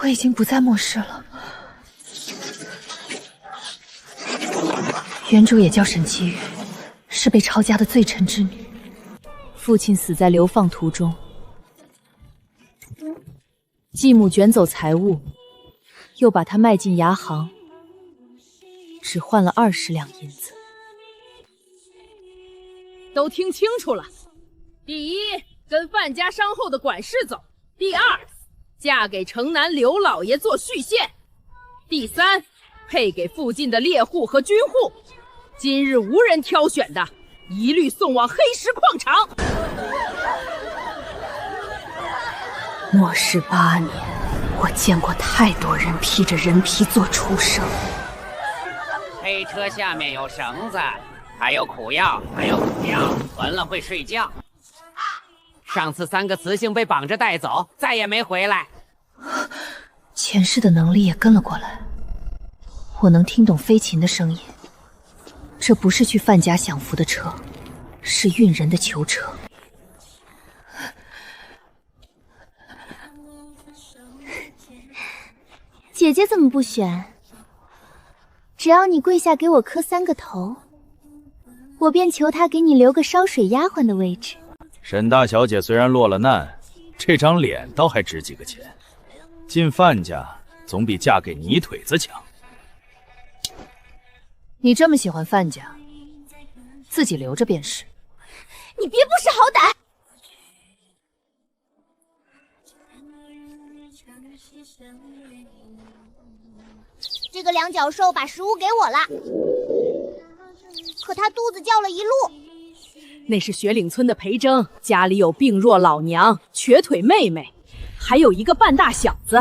我已经不再末世了。原主也叫沈其宇，是被抄家的罪臣之女。父亲死在流放途中，继母卷走财物，又把他卖进牙行，只换了20两银子。都听清楚了：第一，跟范家商后的管事走；第二，嫁给城南刘老爷做续线；第三，配给附近的猎户和军户。今日无人挑选的，一律送往黑石矿场。末世8年，我见过太多人披着人皮做畜生。黑车下面有绳子，还有苦药，闻了会睡觉。上次3个雌性被绑着带走，再也没回来。前世的能力也跟了过来，我能听懂飞禽的声音。这不是去范家享福的车，是运人的囚车。姐姐怎么不选？只要你跪下给我磕3个头，我便求他给你留个烧水丫鬟的位置。沈大小姐虽然落了难，这张脸倒还值几个钱。进范家总比嫁给泥腿子强。你这么喜欢范家，自己留着便是。你别不识好歹！这个两脚兽把食物给我了，可他肚子叫了一路。那是雪岭村的裴征，家里有病弱老娘、瘸腿妹妹，还有一个半大小子。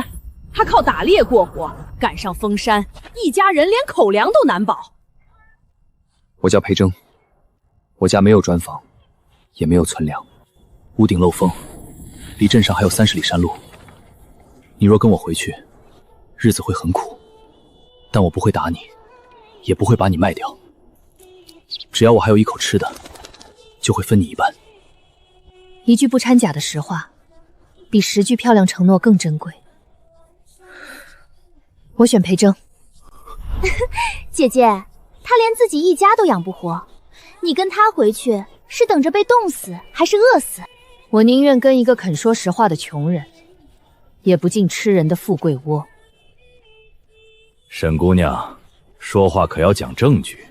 他靠打猎过活，赶上封山，一家人连口粮都难保。我叫裴征，我家没有砖房，也没有存粮，屋顶漏风，离镇上还有30里山路。你若跟我回去，日子会很苦，但我不会打你，也不会把你卖掉。只要我还有一口吃的，就会分你一半。一句不掺假的实话，比10句漂亮承诺更珍贵。我选裴征。姐姐，他连自己一家都养不活，你跟他回去是等着被冻死还是饿死？我宁愿跟一个肯说实话的穷人，也不进吃人的富贵窝。沈姑娘，说话可要讲证据。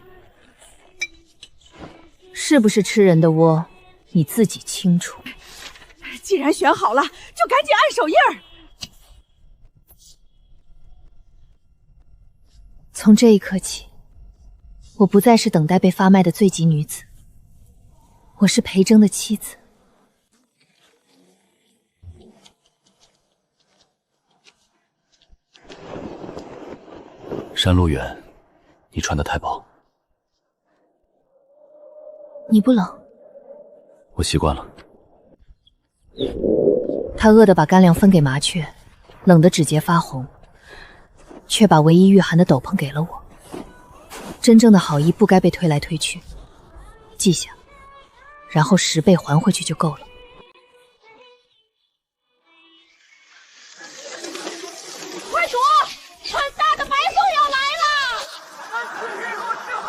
是不是吃人的窝，你自己清楚。既然选好了，就赶紧按手印儿。从这一刻起，我不再是等待被发卖的罪籍女子，我是裴征的妻子。山路远，你穿得太薄。你不冷？我习惯了。他饿得把干粮分给麻雀，冷得指节发红，却把唯一御寒的斗篷给了我。真正的好意不该被推来推去，记下，然后10倍还回去就够了。快躲！很大的白凤要来了！日落之后，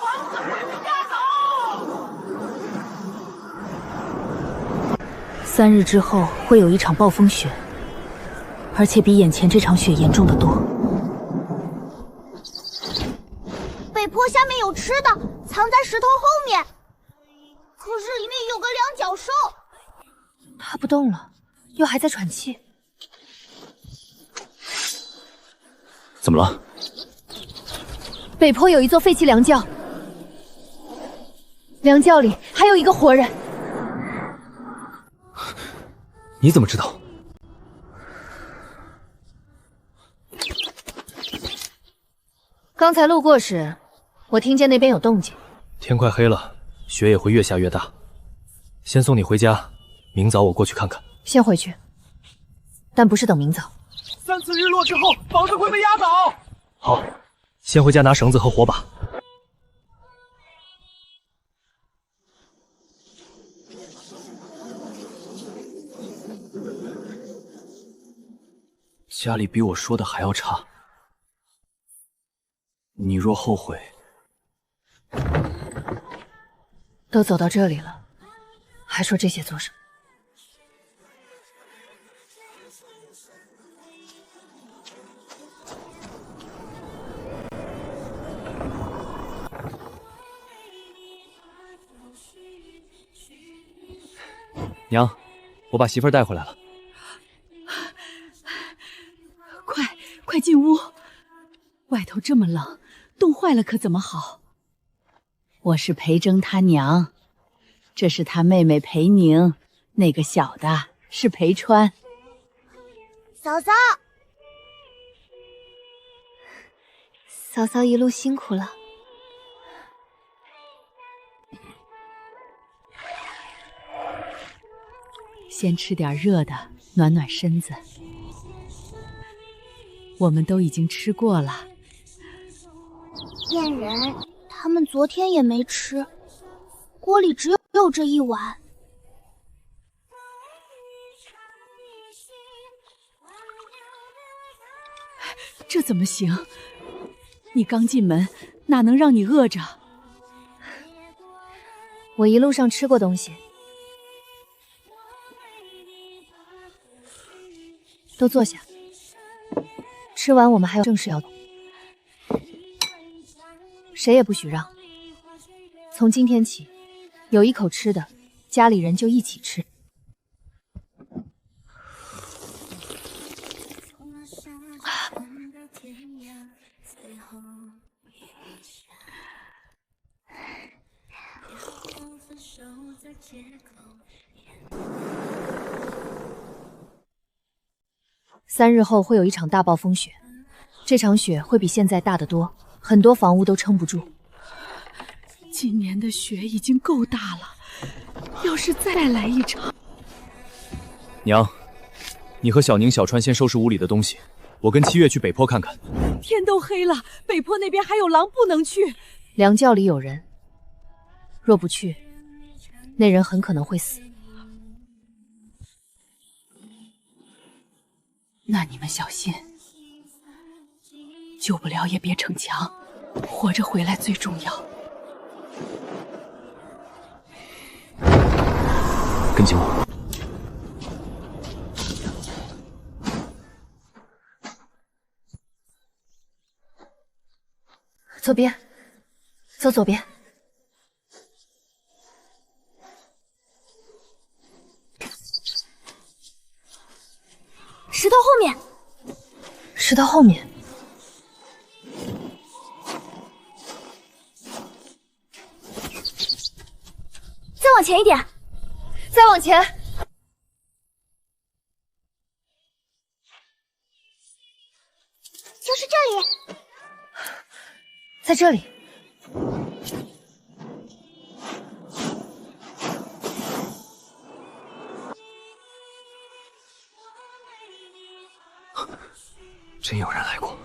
王子回家走。3日之后会有一场暴风雪，而且比眼前这场雪严重得多。北坡下面有吃的，藏在石头后面。可是里面有个两脚兽。它不动了，又还在喘气。怎么了？北坡有一座废弃粮窖，粮窖里还有一个活人。你怎么知道？刚才路过时，我听见那边有动静。天快黑了，雪也会越下越大。先送你回家，明早我过去看看。先回去，但不是等明早。3次日落之后，房子会被压倒。好，先回家拿绳子和火把。家里比我说的还要差。你若后悔，都走到这里了，还说这些做什么？娘，我把媳妇儿带回来了。快进屋，外头这么冷，冻坏了可怎么好？我是裴征他娘，这是他妹妹裴宁，那个小的是裴川。嫂嫂，嫂嫂一路辛苦了。先吃点热的，暖暖身子。我们都已经吃过了。骗人！他们昨天也没吃，锅里只有这一碗。这怎么行？你刚进门，哪能让你饿着？我一路上吃过东西。都坐下，吃完我们还有正事要做，谁也不许让。从今天起，有一口吃的，家里人就一起吃。3日后会有一场大暴风雪，这场雪会比现在大得多，很多房屋都撑不住。今年的雪已经够大了，要是再来一场……娘，你和小宁、小川先收拾屋里的东西，我跟七月去北坡看看。天都黑了，北坡那边还有狼，不能去。凉窖里有人，若不去，那人很可能会死。那你们小心，救不了也别逞强，活着回来最重要。跟紧我。左边，走左边。石头后面，石头后面。再往前一点，再往前。就是这里。在这里。真有人来过。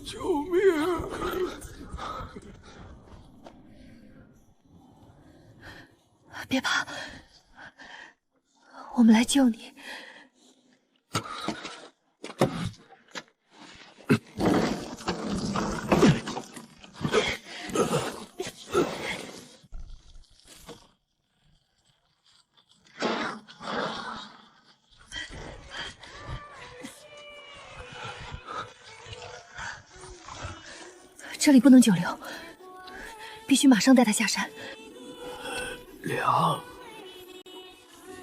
救命！别怕，我们来救你。这里不能久留，必须马上带他下山。粮，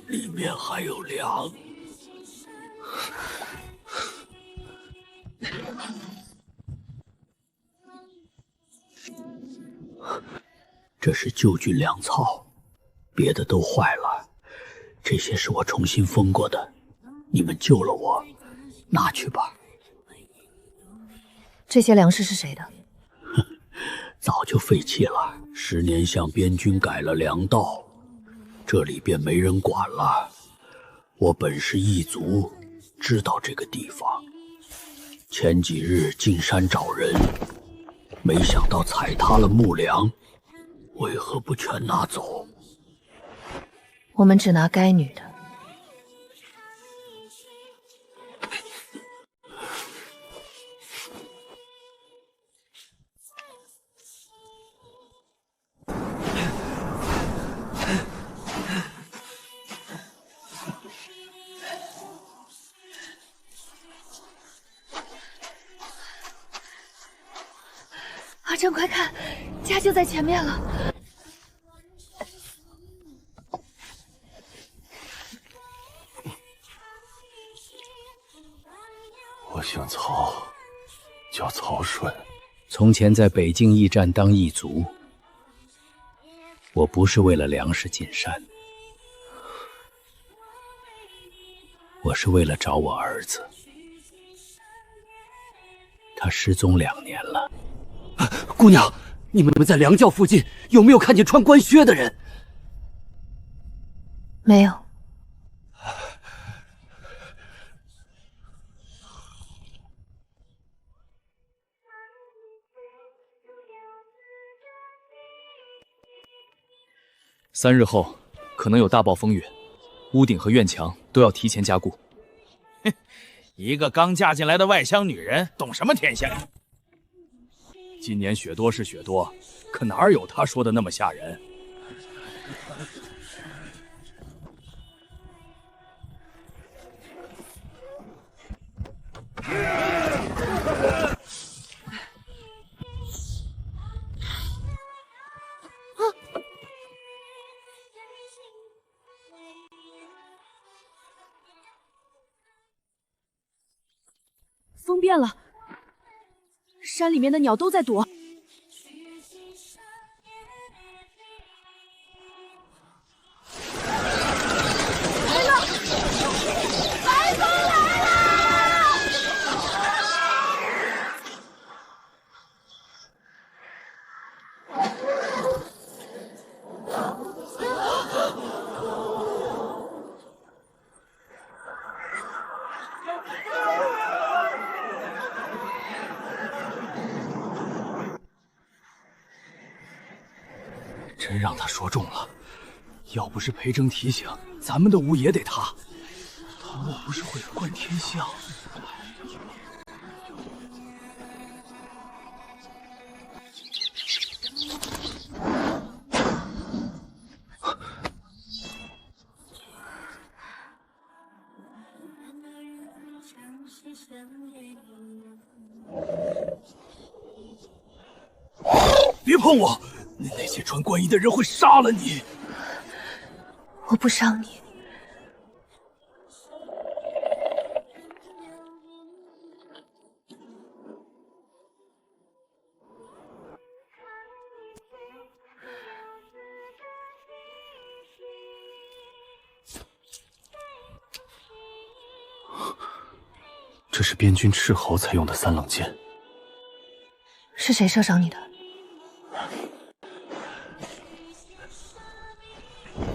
里面还有粮。这是旧菌粮草，别的都坏了，这些是我重新封过的。你们救了我，拿去吧。这些粮食是谁的？早就废弃了，10年向边军改了粮道，这里便没人管了。我本是异族，知道这个地方。前几日进山找人，没想到踩塌了木梁，为何不全拿走？我们只拿该女的。阿正，快看，家就在前面了。我姓曹，叫曹顺。从前在北境驿站当驿卒，我不是为了粮食进山，我是为了找我儿子。他失踪2年了。姑娘，你们在梁教附近有没有看见穿官靴的人？没有。3日后可能有大暴风雨，屋顶和院墙都要提前加固。一个刚嫁进来的外乡女人，懂什么天象？今年雪多是雪多，可哪有她说的那么吓人？风变了，山里面的鸟都在躲。真让他说中了，要不是裴征提醒，咱们的屋也得塌。他莫不是会观天象？别碰我！那些穿官衣的人会杀了你。我不伤你。这是边军斥候才用的3棱剑。是谁射伤你的？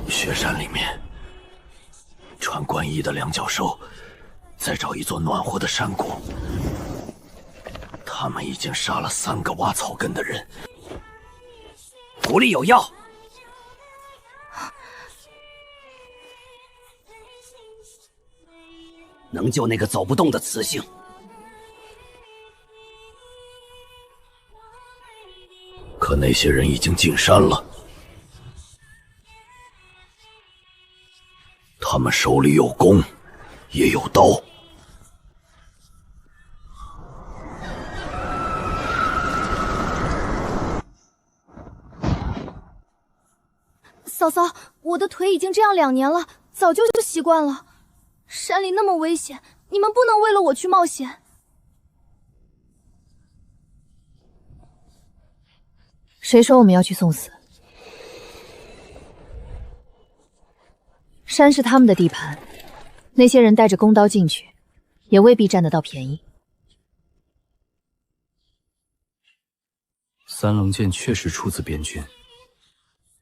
雪山里面，穿官衣的梁教授在找一座暖和的山谷。他们已经杀了3个挖草根的人。谷里有药。能救那个走不动的雌性。可那些人已经进山了，他们手里有弓，也有刀。嫂嫂，我的腿已经这样2年了，早就习惯了。山里那么危险，你们不能为了我去冒险。谁说我们要去送死？山是他们的地盘，那些人带着弓刀进去，也未必占得到便宜。3棱剑确实出自边军，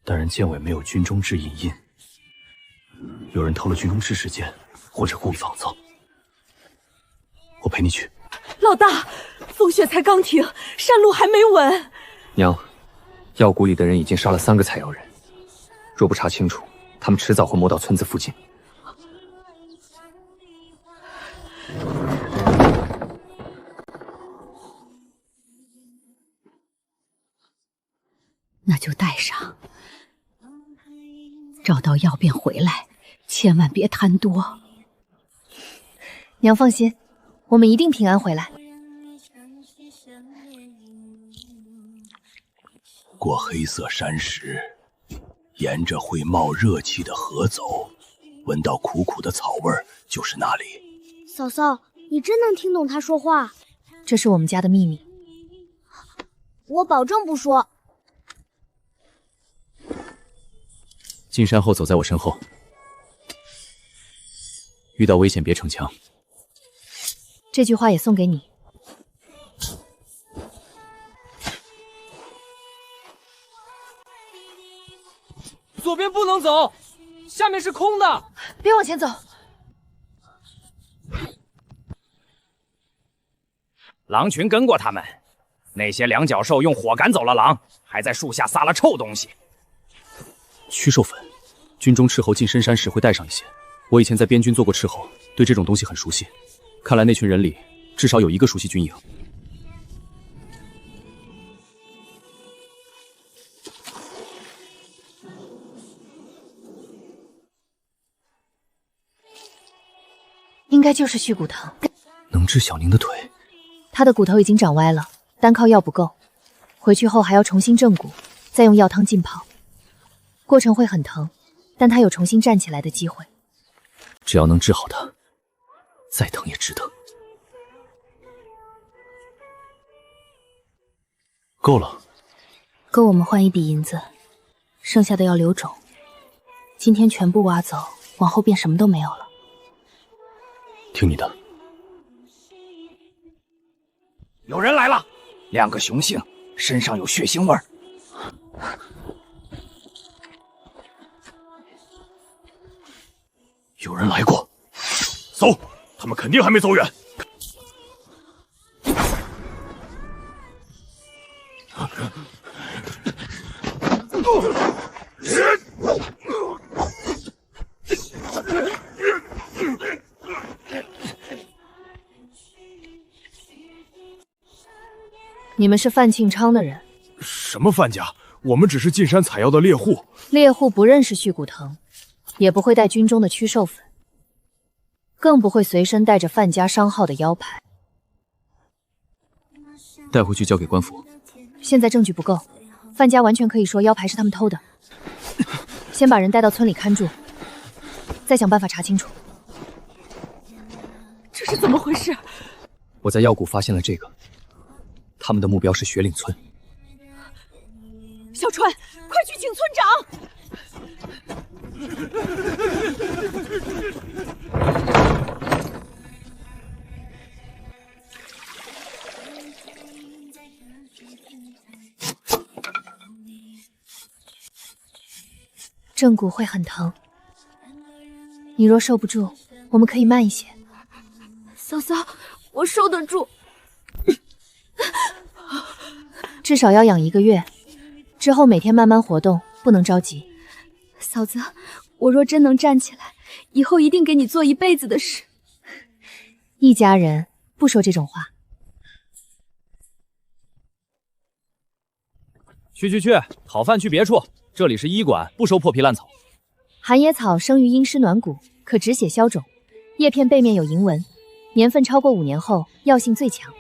但然剑尾没有军中制印印，有人偷了军中吃时间，或者故意放纵。我陪你去。老大，风雪才刚停，山路还没稳。娘，药谷里的人已经杀了3个采药人，若不查清楚，他们迟早会摸到村子附近。那就带上。找到药便回来，千万别贪多。娘放心，我们一定平安回来。过黑色山石，沿着会冒热气的河走，闻到苦苦的草味儿，就是那里。嫂嫂，你真能听懂他说话？这是我们家的秘密，我保证不说。进山后走在我身后，遇到危险别逞强。这句话也送给你。左边不能走，下面是空的。别往前走。狼群跟过他们，那些两脚兽用火赶走了狼，还在树下撒了臭东西。驱兽粉，军中斥候进深山时会带上一些。我以前在边军做过斥候，对这种东西很熟悉。看来那群人里至少有一个熟悉军营。应该就是续骨藤，能治小宁的腿。他的骨头已经长歪了，单靠药不够，回去后还要重新正骨，再用药汤浸泡，过程会很疼，但他有重新站起来的机会。只要能治好他，再疼也值得。够了，够我们换1笔银子，剩下的要留种。今天全部挖走，往后便什么都没有了。听你的。有人来了，2个雄性，身上有血腥味儿。有人来过，走，他们肯定还没走远。你们是范庆昌的人？什么范家？我们只是进山采药的猎户。猎户不认识续骨藤，也不会带军中的驱兽粉，更不会随身带着范家商号的腰牌。带回去交给官府。现在证据不够，范家完全可以说腰牌是他们偷的。先把人带到村里看住，再想办法查清楚。这是怎么回事？我在药谷发现了这个，他们的目标是雪岭村。小川，快去请村长！正骨会很疼，你若受不住，我们可以慢一些。嫂嫂，我受得住。至少要养1个月，之后每天慢慢活动，不能着急。嫂子，我若真能站起来，以后一定给你做一辈子的事。一家人不说这种话。去，讨饭去别处，这里是医馆，不收破皮烂草。寒野草生于阴湿暖骨，可止血消肿，叶片背面有银纹，年份超过5年后，药性最强。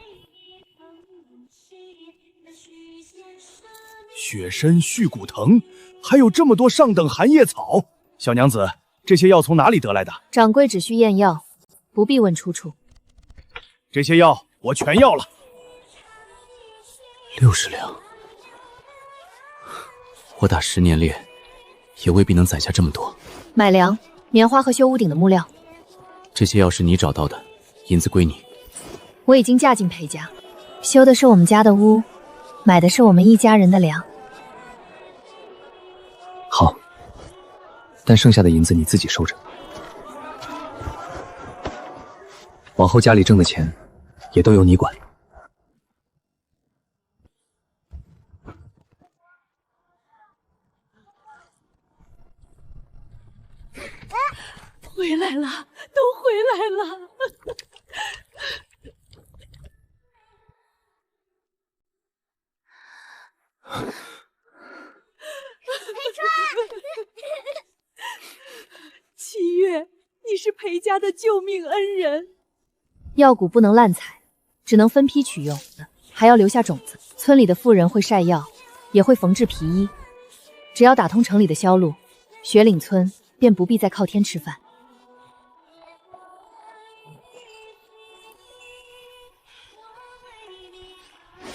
雪参、续骨藤，还有这么多上等寒叶草。小娘子，这些药从哪里得来的？掌柜只需验药，不必问出处。这些药我全要了。60两，我打10年猎，也未必能攒下这么多。买粮、棉花和修屋顶的木料。这些药是你找到的，银子归你。我已经嫁进裴家，修的是我们家的屋，买的是我们一家人的粮。好，但剩下的银子你自己收着。往后家里挣的钱，也都由你管。回来了，都回来了。裴川，七月，你是裴家的救命恩人。药谷不能滥采，只能分批取用，还要留下种子。村里的妇人会晒药，也会缝制皮衣。只要打通城里的销路，雪岭村便不必再靠天吃饭。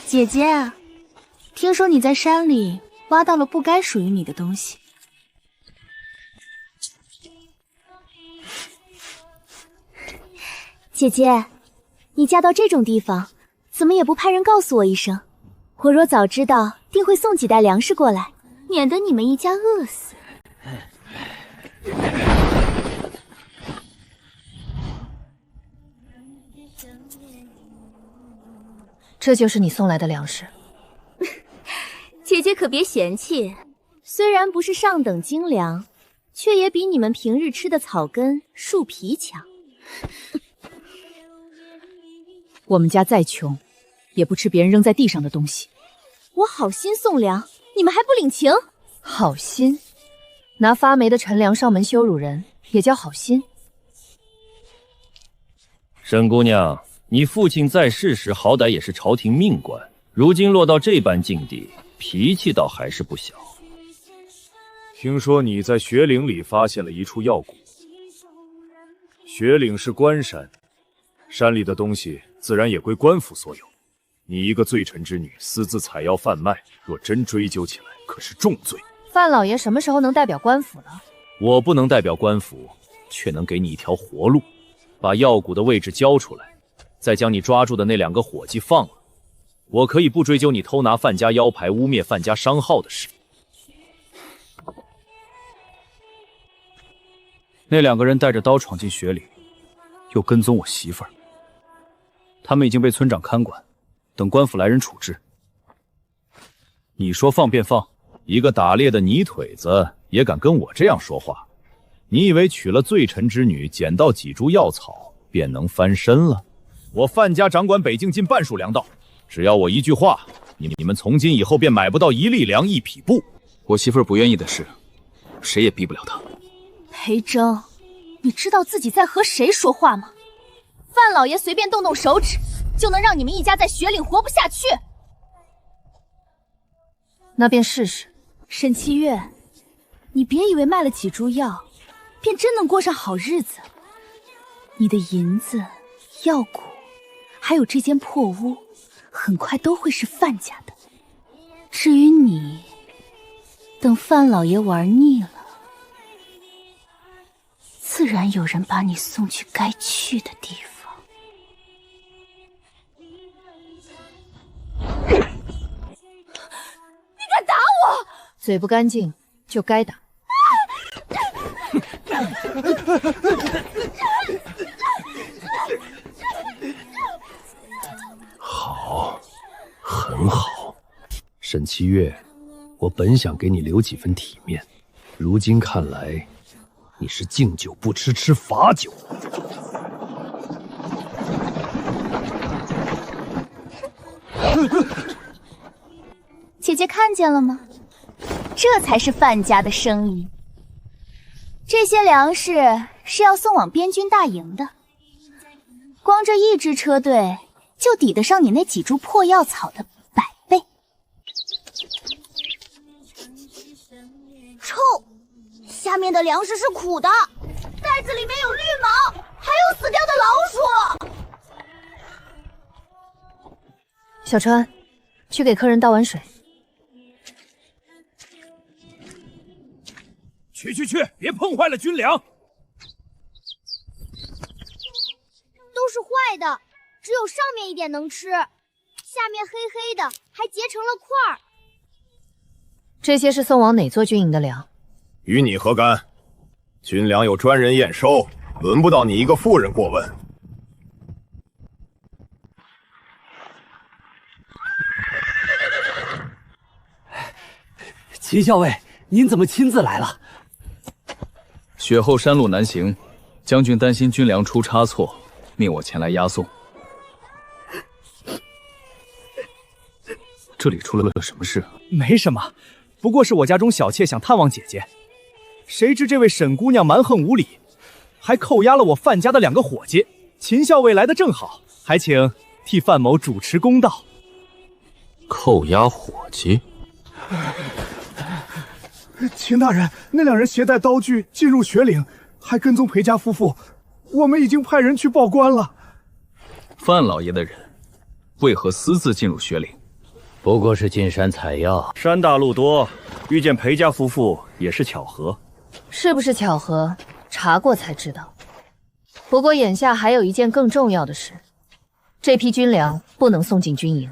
姐姐，听说你在山里挖到了不该属于你的东西。姐姐，你嫁到这种地方，怎么也不派人告诉我一声？我若早知道，定会送几袋粮食过来，免得你们一家饿死。这就是你送来的粮食。姐姐可别嫌弃，虽然不是上等精粮，却也比你们平日吃的草根、树皮强。我们家再穷，也不吃别人扔在地上的东西。我好心送粮，你们还不领情？好心？拿发霉的陈粮上门羞辱人，也叫好心？沈姑娘，你父亲在世时好歹也是朝廷命官，如今落到这般境地，脾气倒还是不小。听说你在雪岭里发现了一处药谷。雪岭是官山，山里的东西自然也归官府所有。你一个罪臣之女私自采药贩卖，若真追究起来，可是重罪。范老爷什么时候能代表官府了？我不能代表官府，却能给你一条活路，把药谷的位置交出来，再将你抓住的那2个伙计放了。我可以不追究你偷拿范家腰牌、污蔑范家商号的事。那2个人带着刀闯进雪里，又跟踪我媳妇儿。他们已经被村长看管，等官府来人处置。你说放便放，一个打猎的泥腿子也敢跟我这样说话？你以为娶了罪臣之女，捡到几株药草便能翻身了？我范家掌管北境近半数粮道，只要我一句话，你们从今以后便买不到1粒粮、1匹布。我媳妇儿不愿意的事，谁也逼不了她。裴征，你知道自己在和谁说话吗？范老爷随便动动手指，就能让你们一家在雪岭活不下去。那便试试。沈七月，你别以为卖了几株药，便真能过上好日子。你的银子、药谷，还有这间破屋，很快都会是范家的。至于你，等范老爷玩腻了，自然有人把你送去该去的地方。你敢打我！嘴不干净就该打。好，很好，沈七月，我本想给你留几分体面，如今看来，你是敬酒不吃吃罚酒。姐姐看见了吗？这才是范家的生意。这些粮食是要送往边军大营的，光这一支车队就抵得上你那几株破药草的100倍。臭！下面的粮食是苦的，袋子里面有绿毛，还有死掉的老鼠。小川，去给客人倒碗水。去，别碰坏了军粮。都是坏的，只有上面一点能吃，下面黑黑的，还结成了块儿。这些是送往哪座军营的粮？与你何干？军粮有专人验收，轮不到你一个妇人过问。秦校尉，您怎么亲自来了？雪后山路难行，将军担心军粮出差错，命我前来押送。这里出了什么事？没什么，不过是我家中小妾想探望姐姐，谁知这位沈姑娘蛮横无理，还扣押了我范家的2个伙计。秦校尉来得正好，还请替范某主持公道。扣押伙计？秦大人，那2人携带刀具进入雪岭，还跟踪裴家夫妇，我们已经派人去报官了。范老爷的人为何私自进入雪岭？不过是进山采药。山大路多，遇见裴家夫妇也是巧合。是不是巧合，查过才知道。不过眼下还有一件更重要的事，这批军粮不能送进军营。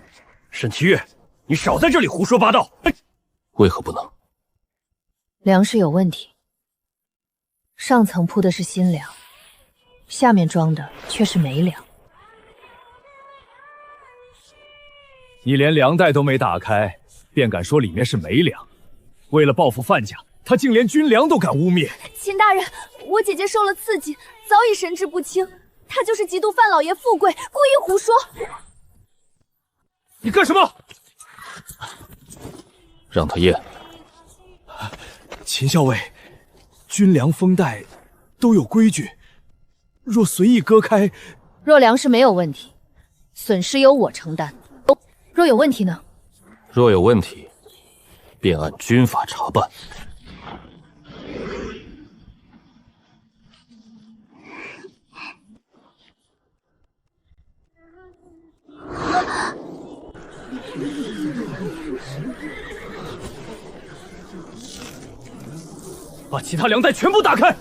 沈七月，你少在这里胡说八道！为何不能？粮食有问题，上层铺的是新粮，下面装的却是霉粮。你连粮袋都没打开，便敢说里面是霉粮？为了报复范家，他竟连军粮都敢污蔑！秦大人，我姐姐受了刺激，早已神志不清，她就是嫉妒范老爷富贵，故意胡说。你干什么？让他验。秦校尉，军粮封袋都有规矩，若随意割开，若粮食没有问题，损失由我承担。若有问题呢？若有问题，便按军法查办。把其他粮袋全部打开！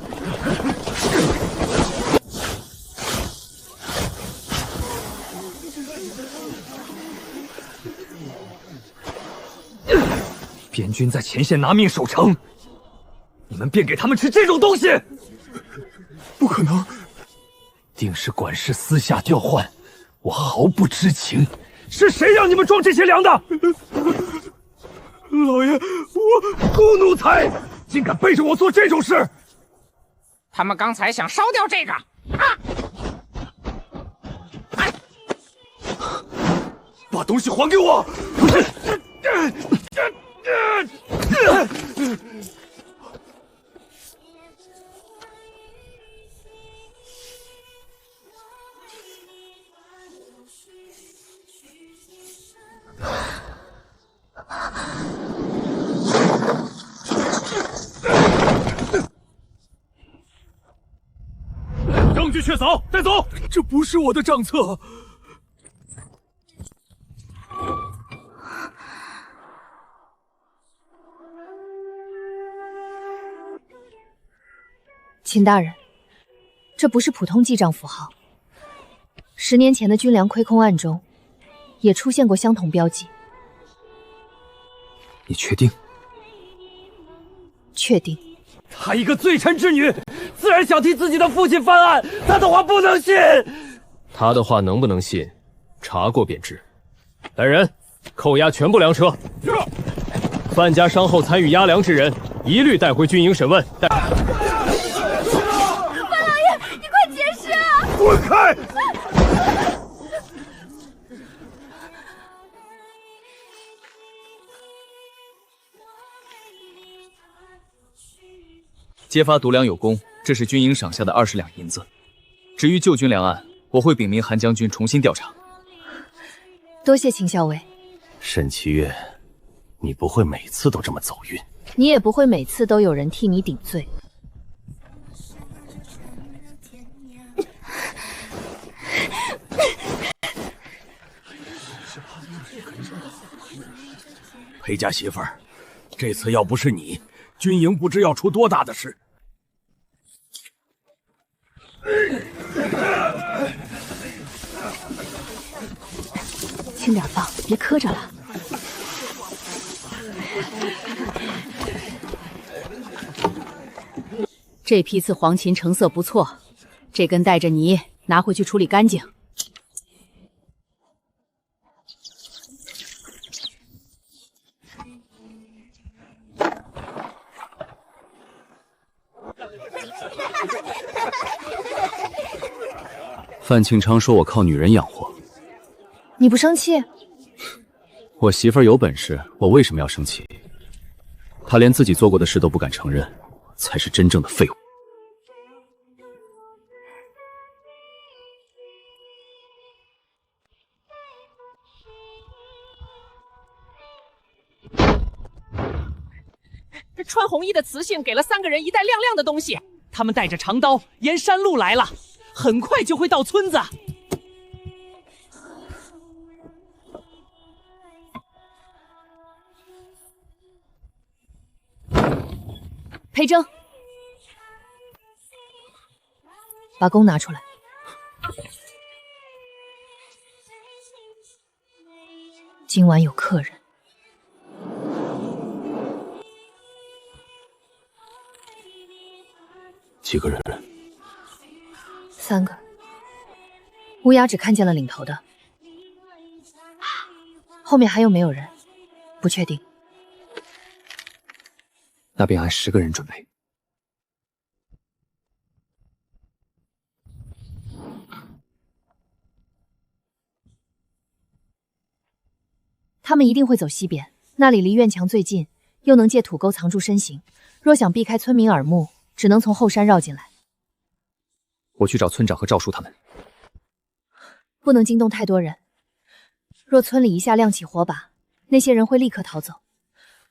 边军在前线拿命守城，你们便给他们吃这种东西？不可能，定是管事私下调换，我毫不知情。是谁让你们装这些粮的？老爷，我够奴才，竟敢背着我做这种事！他们刚才想烧掉这个。把东西还给我！证据确凿，带走！这不是我的账册。秦大人，这不是普通记账符号。10年前的军粮亏空案中，也出现过相同标记。你确定？确定。她一个罪臣之女，自然想替自己的父亲翻案，她的话不能信。他的话能不能信，查过便知。来人，扣押全部粮车。范家伤后参与押粮之人，一律带回军营审问。滚开！揭发毒粮有功，这是军营赏下的20两银子。至于旧军粮案，我会禀明韩将军重新调查。多谢秦校尉。沈七月，你不会每次都这么走运，你也不会每次都有人替你顶罪。裴家媳妇儿，这次要不是你，军营不知要出多大的事。轻点放，别磕着了。这批次黄芩成色不错，这根带着你拿回去处理干净。范庆昌说我靠女人养活，你不生气？我媳妇儿有本事，我为什么要生气？她连自己做过的事都不敢承认，才是真正的废物。这穿红衣的雌性给了3个人一袋亮亮的东西，他们带着长刀沿山路来了，很快就会到村子。裴征，把弓拿出来。今晚有客人。几个人？3个。乌鸦只看见了领头的，后面还有没有人？不确定。那便按10个人准备。他们一定会走西边，那里离院墙最近，又能借土沟藏住身形。若想避开村民耳目，只能从后山绕进来。我去找村长和赵叔他们。不能惊动太多人，若村里一下亮起火把，那些人会立刻逃走。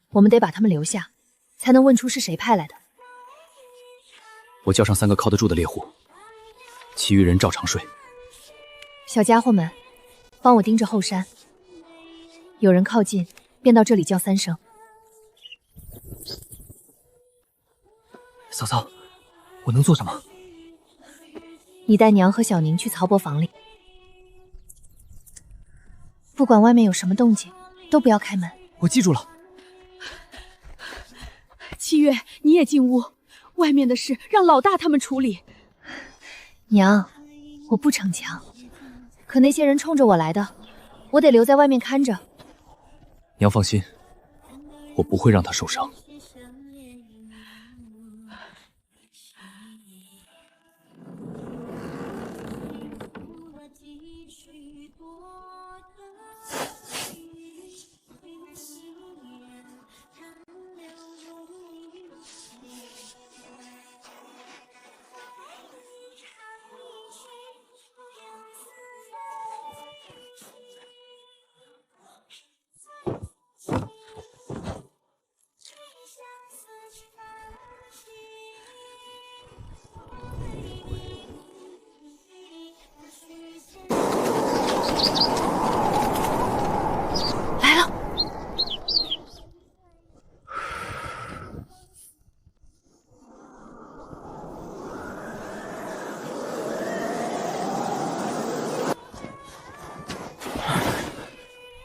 我们得把他们留下，才能问出是谁派来的。我叫上3个靠得住的猎户，其余人照常睡。小家伙们，帮我盯着后山，有人靠近，便到这里叫3声。嫂嫂，我能做什么？你带娘和小宁去曹伯房里，不管外面有什么动静，都不要开门。我记住了。七月，你也进屋，外面的事让老大他们处理。娘，我不逞强，可那些人冲着我来的，我得留在外面看着。娘放心，我不会让他受伤。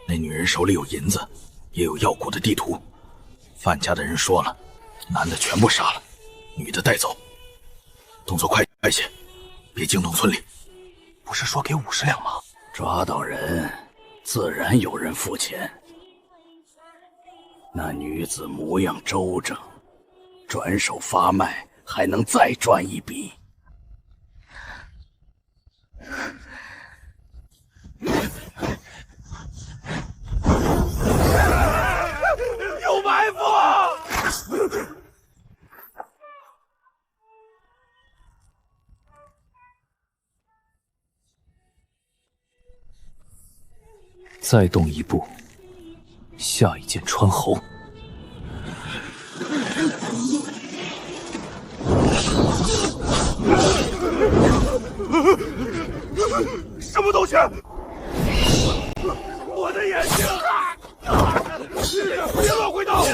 那女人手里有银子，也有药谷的地图。范家的人说了，男的全部杀了，女的带走。动作快些，别惊动村里。不是说给50两吗？抓到人，自然有人付钱。那女子模样周正，转手发卖，还能再赚一笔。有埋伏！再动一步，下一剑穿喉。什么东西？我的眼睛！别乱挥刀！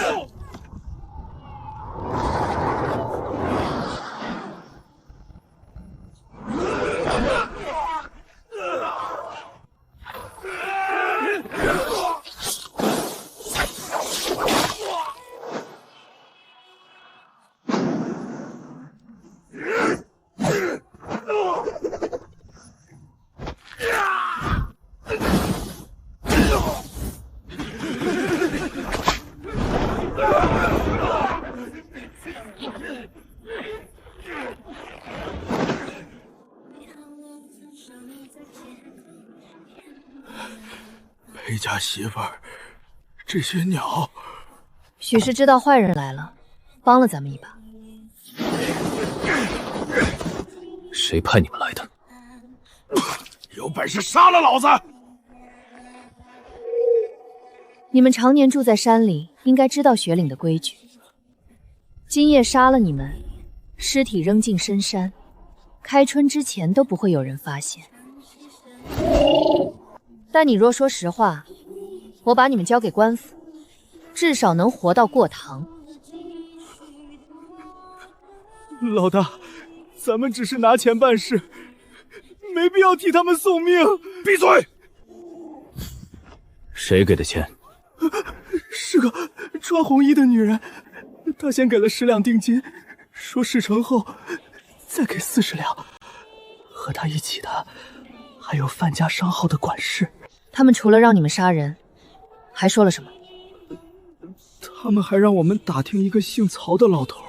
家媳妇儿，这些鸟。许是知道坏人来了，帮了咱们一把。谁派你们来的？有本事杀了老子！你们常年住在山里，应该知道雪岭的规矩。今夜杀了你们，尸体扔进深山，开春之前都不会有人发现。但你若说实话，我把你们交给官府，至少能活到过堂。老大，咱们只是拿钱办事，没必要替他们送命。闭嘴！谁给的钱？是个穿红衣的女人，她先给了10两定金，说事成后再给40两。和她一起的还有范家商号的管事。他们除了让你们杀人，还说了什么？他们还让我们打听一个姓曹的老头。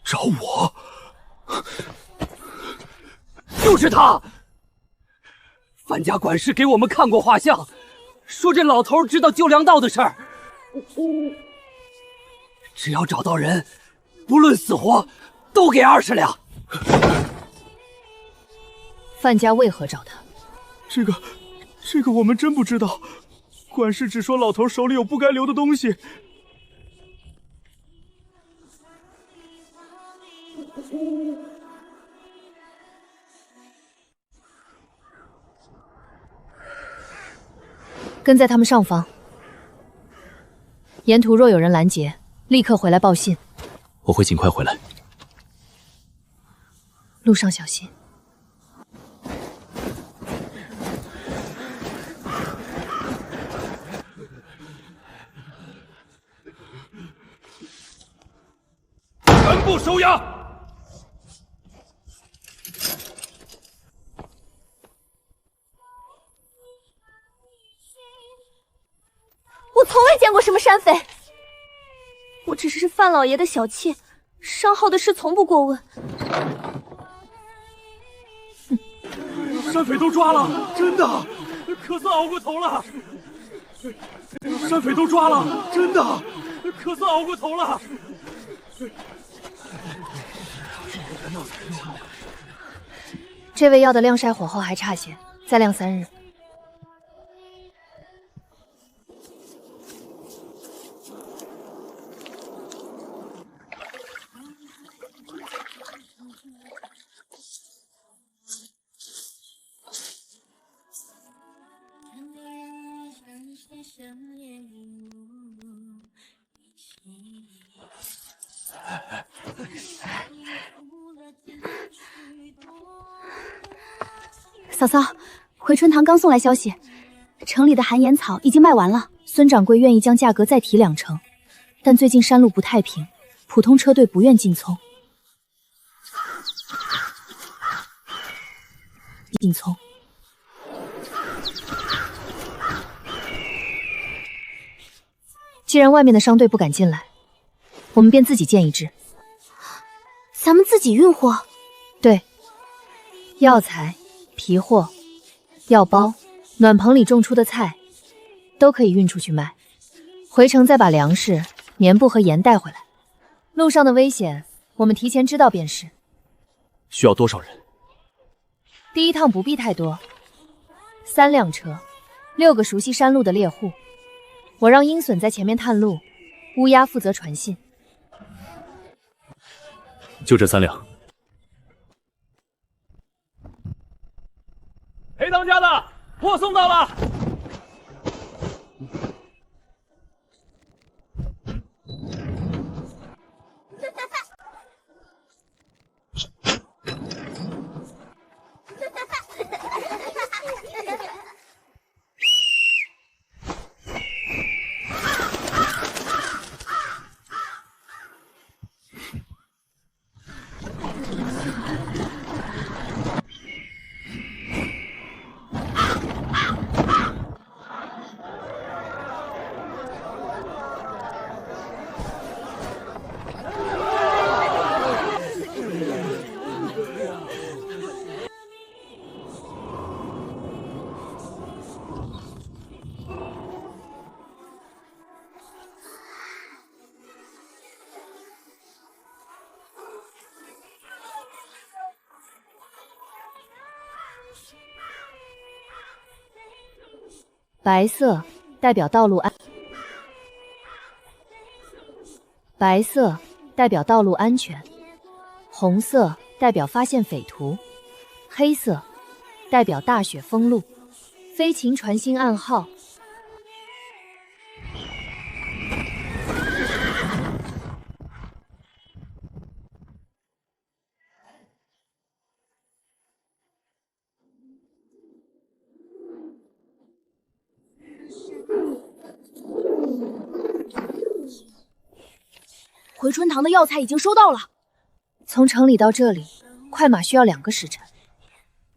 找我？就是他！范家管事给我们看过画像，说这老头知道救粮道的事儿。只要找到人，不论死活，都给20两。范家为何找他？这个我们真不知道。管事只说老头手里有不该留的东西。跟在他们上方，沿途若有人拦截，立刻回来报信。我会尽快回来。路上小心。全部收押！我从未见过什么山匪，我只是范老爷的小妾，商号的事从不过问。山匪都抓了，真的，可算熬过头了。山匪都抓了，真的，可算熬过头了。这味药的晾晒火候还差些，再晾3日。嫂嫂，回春堂刚送来消息，城里的寒烟草已经卖完了。孙掌柜愿意将价格再提2成，但最近山路不太平，普通车队不愿进葱。既然外面的商队不敢进来，我们便自己建一支。咱们自己运货？对，药材、皮货、药包、暖棚里种出的菜，都可以运出去卖。回城再把粮食、棉布和盐带回来。路上的危险，我们提前知道便是。需要多少人？第一趟不必太多，3辆车，6个熟悉山路的猎户。我让鹰隼在前面探路，乌鸦负责传信。就这3辆。裴当家的货送到了。白色代表道路安，白色代表道路安全，红色代表发现匪徒，黑色代表大雪封路。飞禽传信暗号。回春堂的药材已经收到了。从城里到这里，快马需要2个时辰，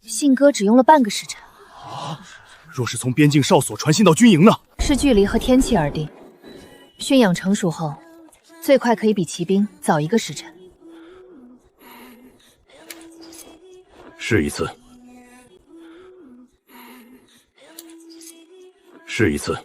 信鸽只用了半个时辰。若是从边境哨所传信到军营呢？视距离和天气而定。驯养成熟后，最快可以比骑兵早1个时辰。试一次，试一次。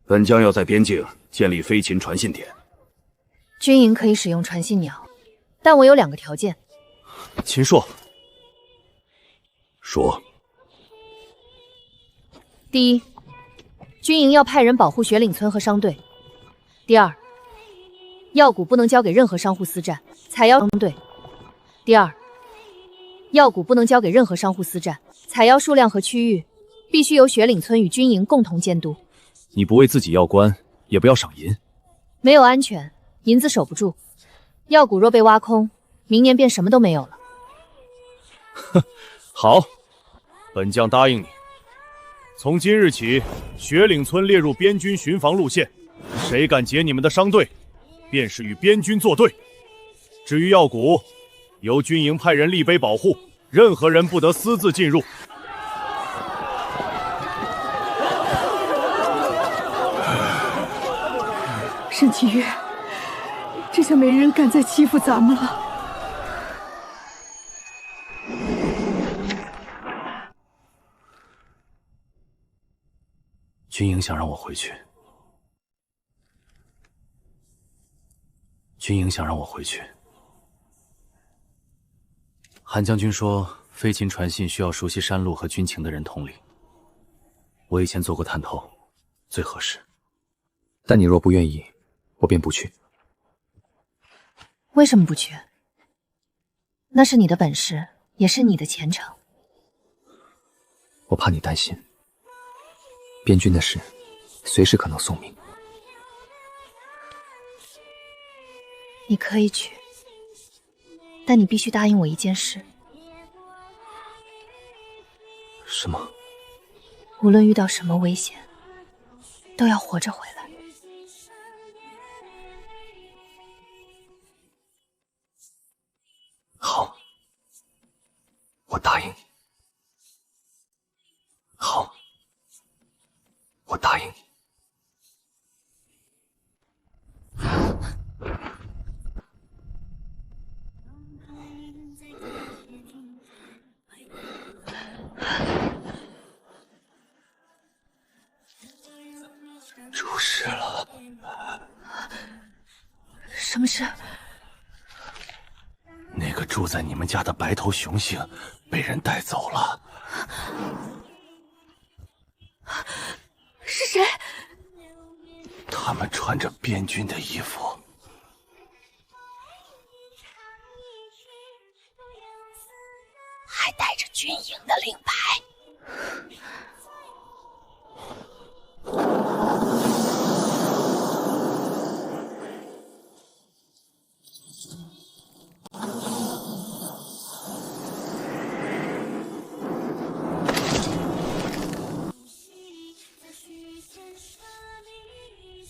本将要在边境建立飞禽传信点。军营可以使用传信鸟，但我有2个条件。秦朔，说。第一，军营要派人保护雪岭村和商队。第二，药谷不能交给任何商户私占，采药商队。第二，药谷不能交给任何商户私占，采药数量和区域必须由雪岭村与军营共同监督。你不为自己要官，也不要赏银。没有安全，银子守不住。药谷若被挖空，明年便什么都没有了。哼，好，本将答应你。从今日起，雪岭村列入边军巡防路线，谁敢劫你们的商队，便是与边军作对。至于药谷，由军营派人立碑保护，任何人不得私自进入。沈启月，这下没人敢再欺负咱们了。军营想让我回去，军营想让我回去。韩将军说，飞禽传信需要熟悉山路和军情的人统领。我以前做过探头，最合适。但你若不愿意，我便不去。为什么不去？那是你的本事，也是你的前程。我怕你担心，边军的事，随时可能送命。你可以去，但你必须答应我一件事。什么？无论遇到什么危险，都要活着回来。好，我答应你。好，我答应你。出事了！什么事？那个住在你们家的白头雄性被人带走了。是谁？他们穿着边军的衣服。还带着军营的令牌。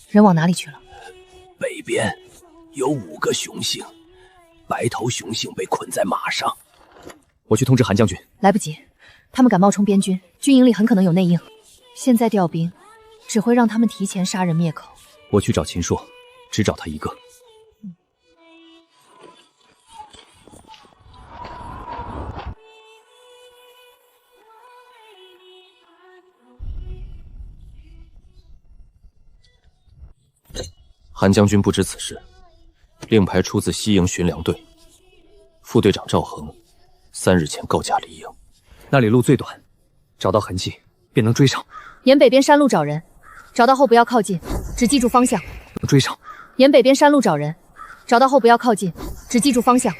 人往哪里去了？北边有5个雄性，白头雄性被捆在马上。我去通知韩将军。来不及，他们敢冒充边军，军营里很可能有内应。现在调兵，只会让他们提前杀人灭口。我去找秦朔，只找他一个。韩将军不知此事，令牌出自西营巡粮队，副队长赵恒3日前告假离营。那里路最短，找到痕迹便能追上。沿北边山路找人，找到后不要靠近，只记住方向。能追上。沿北边山路找人，找到后不要靠近，只记住方向。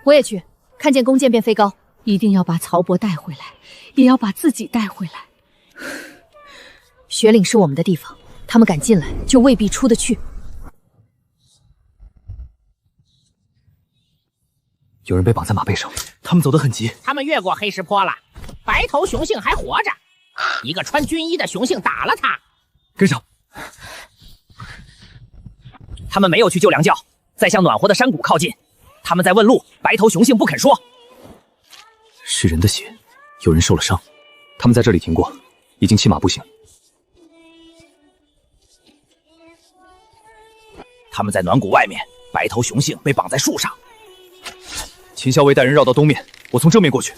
我也去，看见弓箭便飞高。一定要把曹伯带回来，也要把自己带回来。雪岭是我们的地方，他们敢进来，就未必出得去。有人被绑在马背上，他们走得很急。他们越过黑石坡了，白头雄性还活着，一个穿军衣的雄性打了他。跟上。他们没有去救粮窖，在向暖和的山谷靠近。他们在问路，白头雄性不肯说。是人的血，有人受了伤。他们在这里停过，已经弃马步行。他们在暖谷外面，白头雄性被绑在树上。秦校尉带人绕到东面，我从正面过去。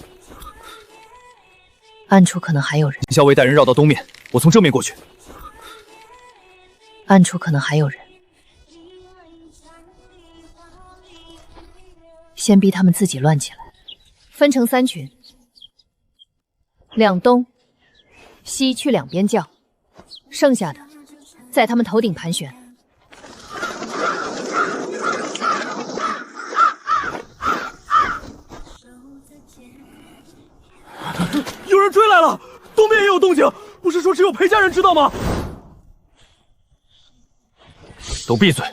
暗处可能还有人。秦校尉带人绕到东面，我从正面过去。暗处可能还有人。先逼他们自己乱起来，分成3群，两东、西去两边叫，剩下的在他们头顶盘旋。有人追来了，东边也有动静，不是说只有裴家人知道吗？都闭嘴，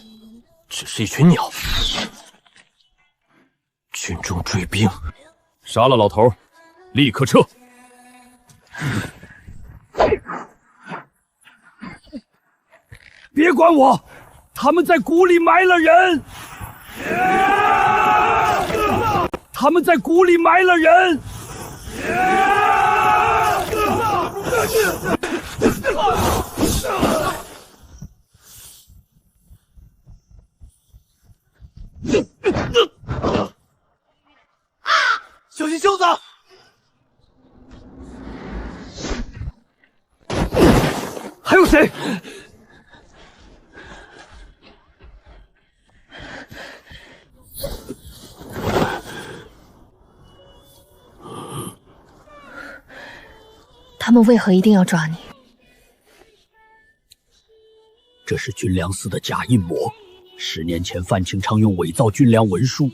只是一群鸟。军中追兵，杀了老头，立刻撤。别管我，他们在谷里埋了人。他们在谷里埋了人。小心袖子！还有谁？他们为何一定要抓你？这是军粮司的假印模。10年前，范庆昌用伪造军粮文书，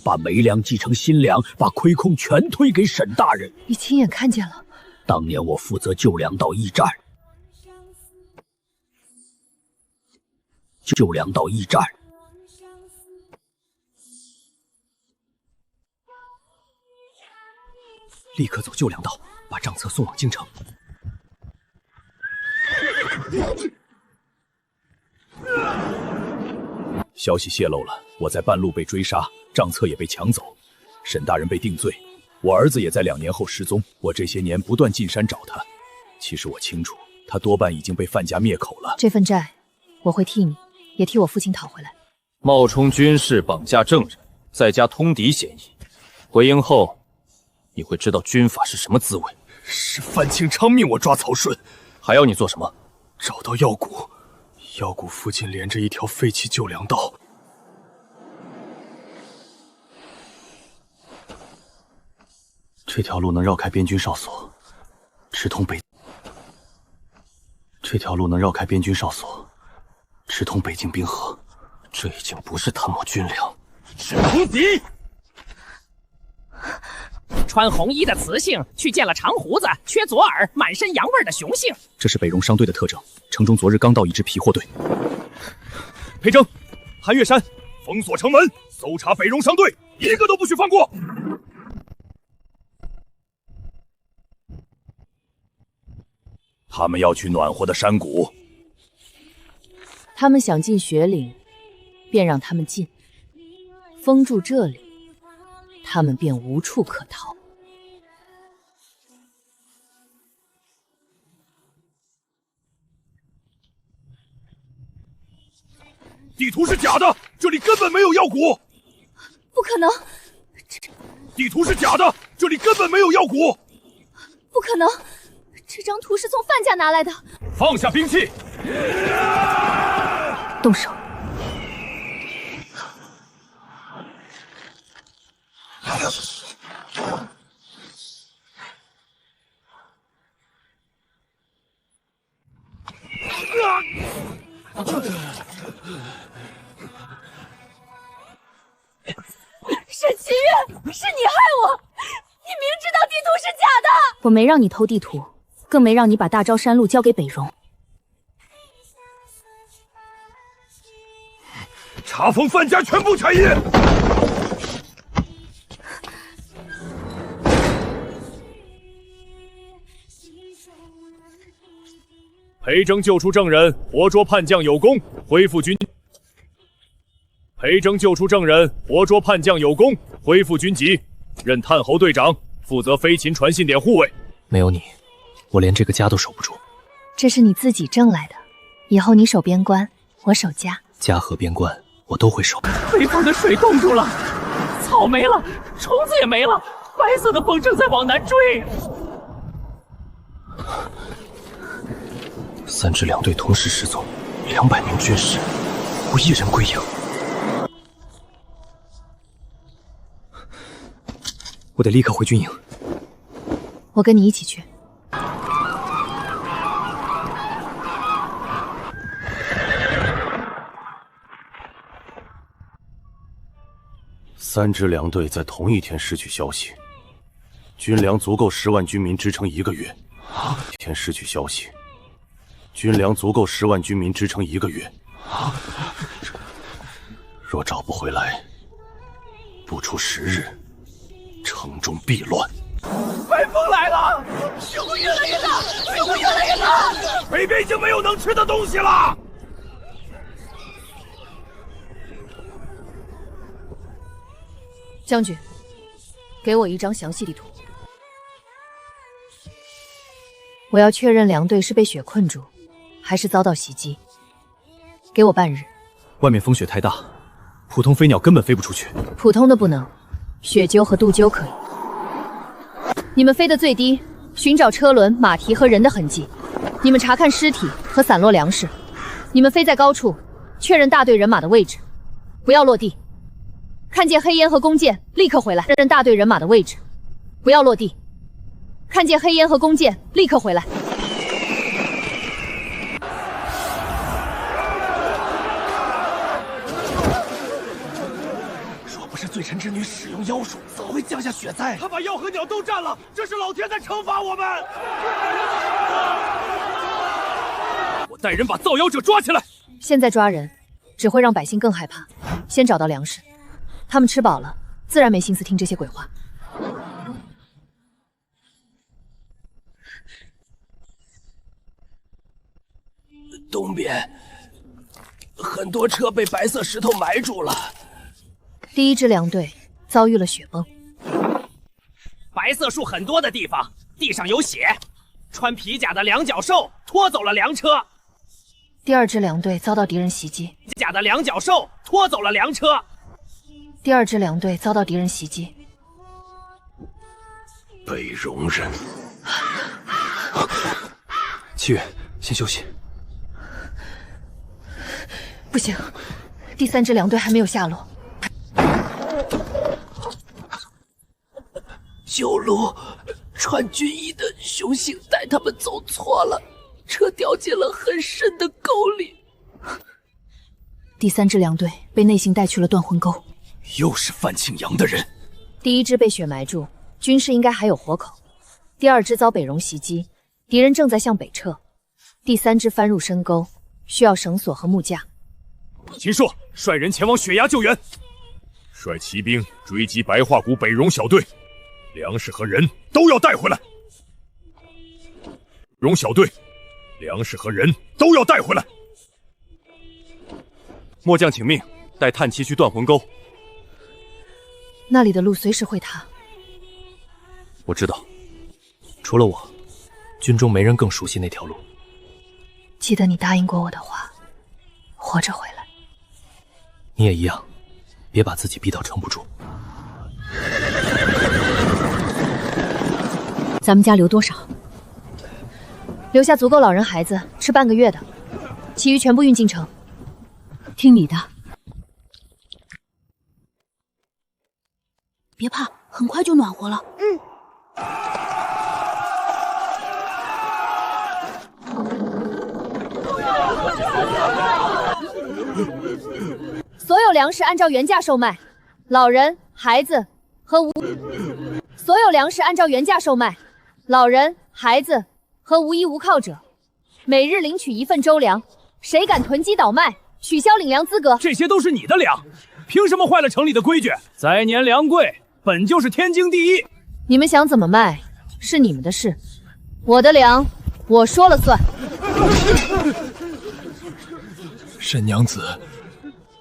把没粮继承新粮，把亏空全推给沈大人。你亲眼看见了？当年我负责救粮到驿站，立刻走救粮道，把账册送往京城。消息泄露了，我在半路被追杀，账册也被抢走，沈大人被定罪，我儿子也在2年后失踪。我这些年不断进山找他，其实我清楚，他多半已经被范家灭口了。这份债，我会替你，也替我父亲讨回来。冒充军士绑架证人，再加通敌嫌疑，回营后，你会知道军法是什么滋味。是范庆昌命我抓曹顺，还要你做什么？找到药谷，药谷附近连着一条废弃救粮道。这条路能绕开边军哨所，直通北。这条路能绕开边军哨所，直通北境滨河。这已经不是贪墨军粮，是通敌。穿红衣的雌性去见了长胡子、缺左耳、满身洋味的雄性。这是北戎商队的特征。城中昨日刚到一支皮货队。裴征，韩岳山，封锁城门，搜查北戎商队，一个都不许放过。他们要去暖和的山谷。他们想进雪岭，便让他们进；封住这里，他们便无处可逃。地图是假的，这里根本没有药谷。不可能！地图是假的，这里根本没有药谷。不可能！这张图是从范家拿来的。放下兵器，动手！沈齐月，是你害我！你明知道地图是假的。我没让你偷地图，更没让你把大昭山路交给北荣。查封范家全部产业。裴征救出证人，活捉叛将有功，恢复军。裴征救出证人，活捉叛将有功，恢复军籍，任探侯队长，负责飞禽传信点护卫。没有你，我连这个家都守不住。这是你自己挣来的，以后你守边关，我守家。家和边关我都会守。北方的水冻住了，草没了，虫子也没了，白色的风正在往南追。3支2队同时失踪，200名军士，无一人归营。我得立刻回军营。我跟你一起去。3支2队在同一天失去消息，军粮足够10万军民支撑1个月。一天失去消息，军粮足够10万军民支撑1个月。若找不回来，不出10日，城中必乱。白风来了，水会越来越大，水会越来越大，北边已经没有能吃的东西了。将军，给我一张详细地图。我要确认2队是被雪困住，还是遭到袭击。给我半日。外面风雪太大，普通飞鸟根本飞不出去。普通的不能，雪鸠和杜鸠可以。你们飞得最低，寻找车轮、马蹄和人的痕迹。你们查看尸体和散落粮食。你们飞在高处，确认大队人马的位置，不要落地。看见黑烟和弓箭，立刻回来，确认大队人马的位置，不要落地。看见黑烟和弓箭，立刻回来。若不是罪臣之女使用妖术，早会降下雪灾。他把药和鸟都占了，这是老天在惩罚我们。我带人把造谣者抓起来。现在抓人，只会让百姓更害怕。先找到粮食，他们吃饱了，自然没心思听这些鬼话。东边很多车被白色石头埋住了。第1支2队遭遇了雪崩，白色树很多的地方，地上有血，穿皮甲的两脚兽拖走了粮车。第2支2队遭到敌人袭击，甲的两脚兽拖走了粮车。第2支2队遭到敌人袭击。北戎人，7月，先休息。不行，第3支2队还没有下落。修路，穿军衣的雄性带他们走错了，车掉进了很深的沟里。第3支2队被内信带去了断魂沟。又是范庆阳的人。第1支被雪埋住，军士应该还有活口。第2支遭北戎袭击，敌人正在向北撤。第3支翻入深沟，需要绳索和木架。秦朔率人前往雪崖救援，率骑兵追击白桦谷北戎小队，粮食和人都要带回来。戎小队，粮食和人都要带回来。末将请命，带探骑去断魂沟。那里的路随时会塌。我知道，除了我，军中没人更熟悉那条路。记得你答应过我的话，活着回来。你也一样，别把自己逼到撑不住。咱们家留多少？留下足够老人孩子吃半个月的，其余全部运进城。听你的。别怕，很快就暖和了。所有粮食按照原价售卖，老人、孩子和所有粮食按照原价售卖，老人、孩子和无依无靠者，每日领取1份周粮。谁敢囤积倒卖，取消领粮资格。这些都是你的粮，凭什么坏了城里的规矩？宰年粮贵，本就是天经地义。你们想怎么卖是你们的事，我的粮我说了算。沈娘子，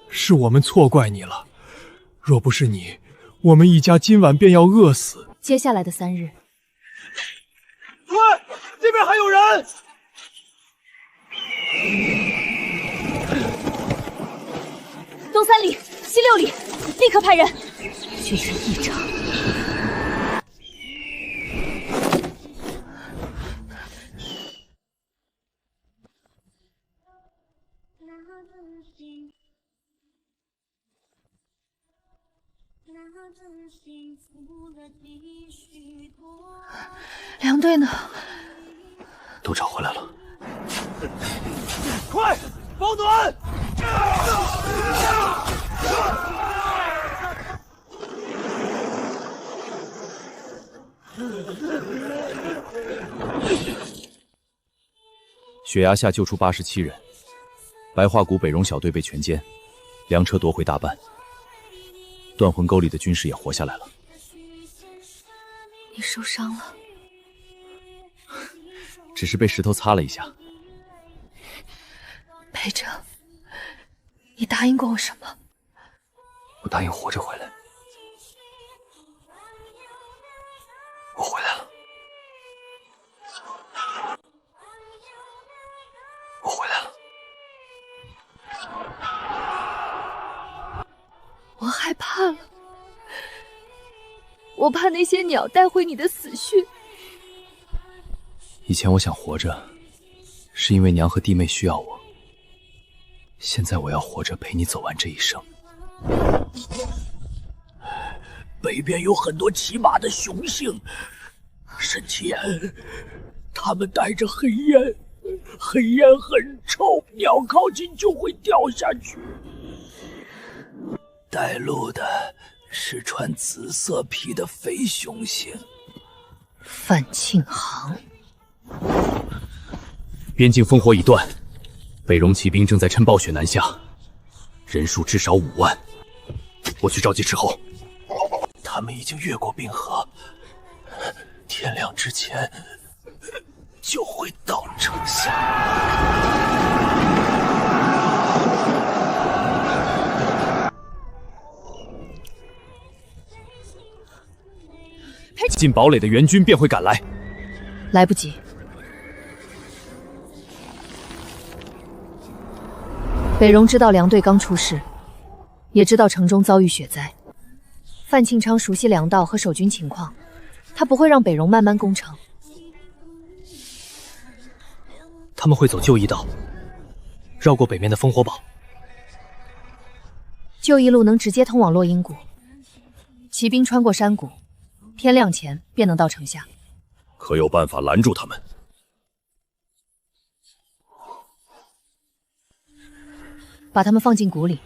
是我们错怪你了。若不是你，我们一家今晚便要饿死。接下来的3日，喂，这边还有人！东3里，西6里，立刻派人。血腥异常。粮队呢？都找回来了。快，保暖！悬崖下救出87人，白桦谷北戎小队被全歼，粮车夺回大半。断魂沟里的军士也活下来了。你受伤了？只是被石头擦了一下。裴正，你答应过我什么？我答应活着回来。我回来了。我回来了。我害怕了，我怕那些鸟带回你的死讯。以前我想活着，是因为娘和弟妹需要我。现在我要活着陪你走完这一生。北边有很多骑马的雄性，沈其言，他们带着黑烟，黑烟很臭，鸟靠近就会掉下去。带路的是穿紫色皮的肥雄性。范庆行。边境烽火已断，北戎骑兵正在趁暴雪南下，人数至少5万。我去召集斥候。他们已经越过冰河，天亮之前就会到城下。进堡垒的援军便会赶来。来不及。北戎知道粮队刚出事，也知道城中遭遇雪灾。范庆昌熟悉粮道和守军情况，他不会让北戎慢慢攻城。他们会走旧驿道，绕过北面的烽火堡。旧驿路能直接通往落英谷，骑兵穿过山谷，天亮前便能到城下。可有办法拦住他们？把他们放进谷里。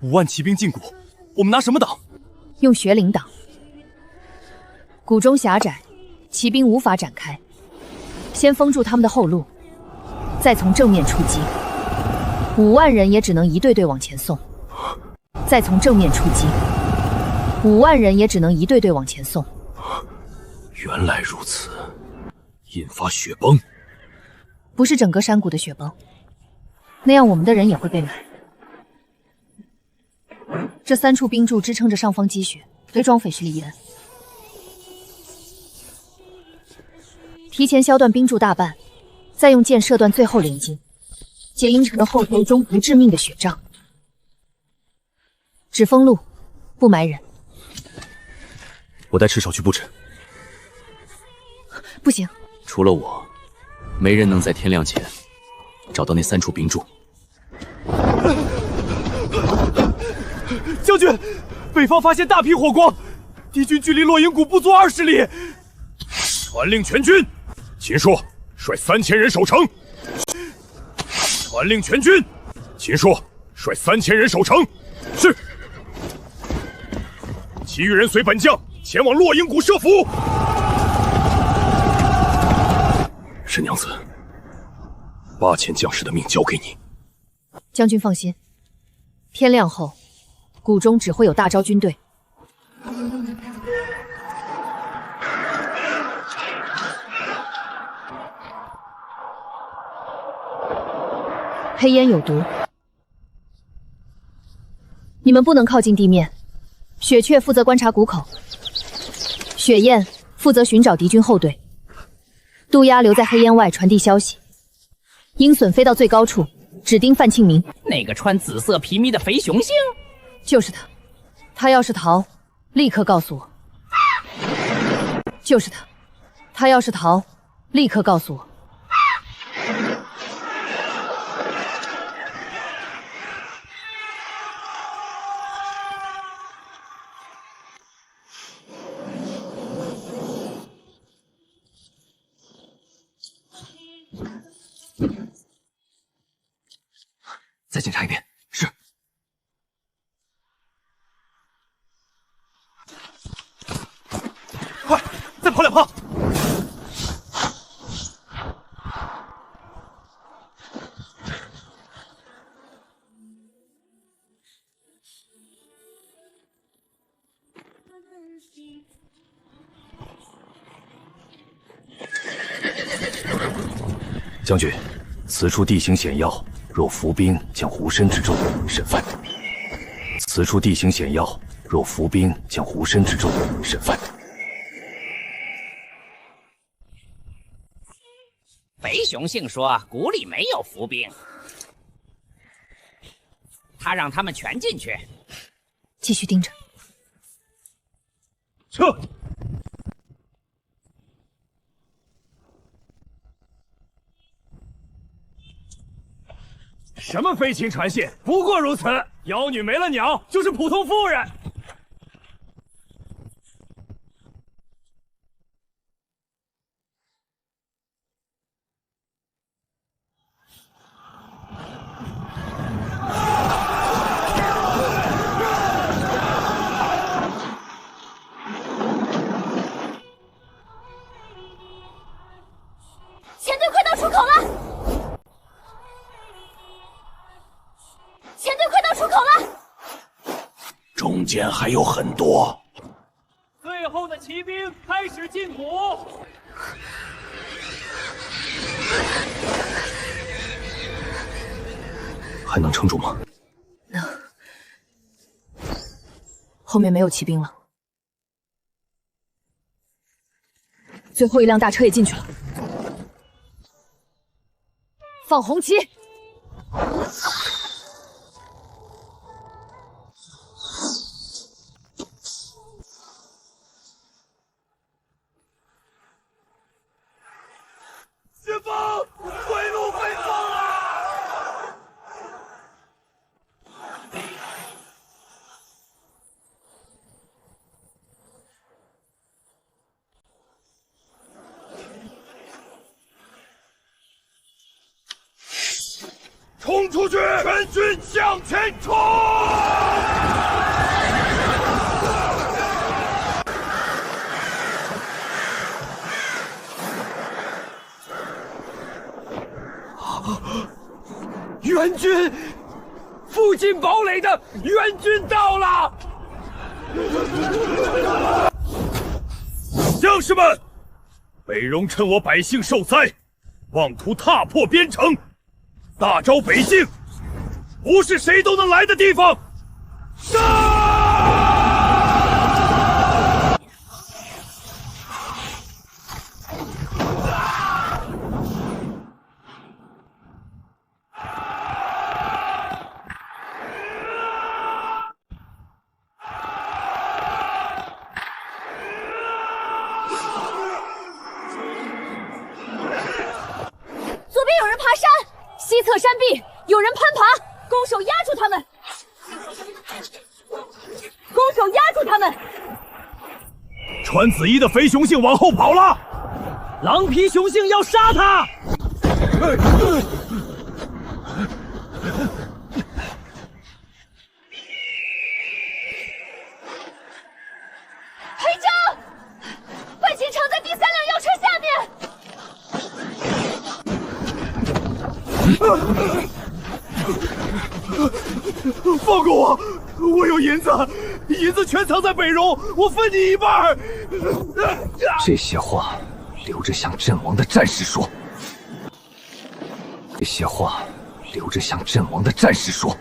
5万骑兵进谷，我们拿什么挡？用雪岭挡。谷中狭窄，骑兵无法展开。先封住他们的后路，再从正面出击。5万人也只能一队队往前送。再从正面出击。5万人也只能一队队往前送。原来如此，引发雪崩。不是整个山谷的雪崩，那样我们的人也会被埋。这3处冰柱支撑着上方积雪，堆装匪势力严。提前削断冰柱大半，再用箭射断最后连筋，解阴城的后头中不致命的雪仗。只封路，不埋人。我带赤手去布置。不行，除了我，没人能在天亮前找到那3处冰柱。将军，北方发现大批火光，敌军距离落英谷不足20里。传令全军，秦朔率3000人守城。传令全军，秦朔率3000人守城。是。其余人随本将前往落英谷设伏。沈娘子，8000将士的命交给你。将军放心，天亮后，谷中只会有大招军队。黑烟有毒，你们不能靠近地面。雪雀负责观察谷口，雪雁负责寻找敌军后队，渡鸦留在黑烟外传递消息。鹰隼飞到最高处，指盯范庆明。那个穿紫色皮衣的肥雄星，就是他。他要是逃，立刻告诉我。就是他。他要是逃，立刻告诉我。再检查一遍。是。快，再跑2炮！将军，此处地形险要。若伏兵将狐身之众，慎犯。此处地形险要，若伏兵将狐身之众，慎犯。肥雄性说谷里没有伏兵，他让他们全进去。继续盯着。撤！什么飞禽传信，不过如此。妖女没了鸟，就是普通妇人。前队快到出口了！前队快到出口了！中间还有很多。最后的骑兵开始进谷。还能撑住吗？能。后面没有骑兵了，最后一辆大车也进去了。放红旗！前方退路被封了！冲出去！全军向前冲！援军，附近堡垒的援军到了！将士们，北戎趁我百姓受灾，妄图踏破边城，大招北境，不是谁都能来的地方。杀！侧山壁有人攀爬，攻手压住他们！攻手压住他们！穿紫衣的肥雄性往后跑了，狼皮雄性要杀他！裴正，范倾城在第3辆药车下面。放过我！我有银子，银子全藏在北戎，我分你一半。这些话留着向阵亡的战士说。这些话留着向阵亡的战士说。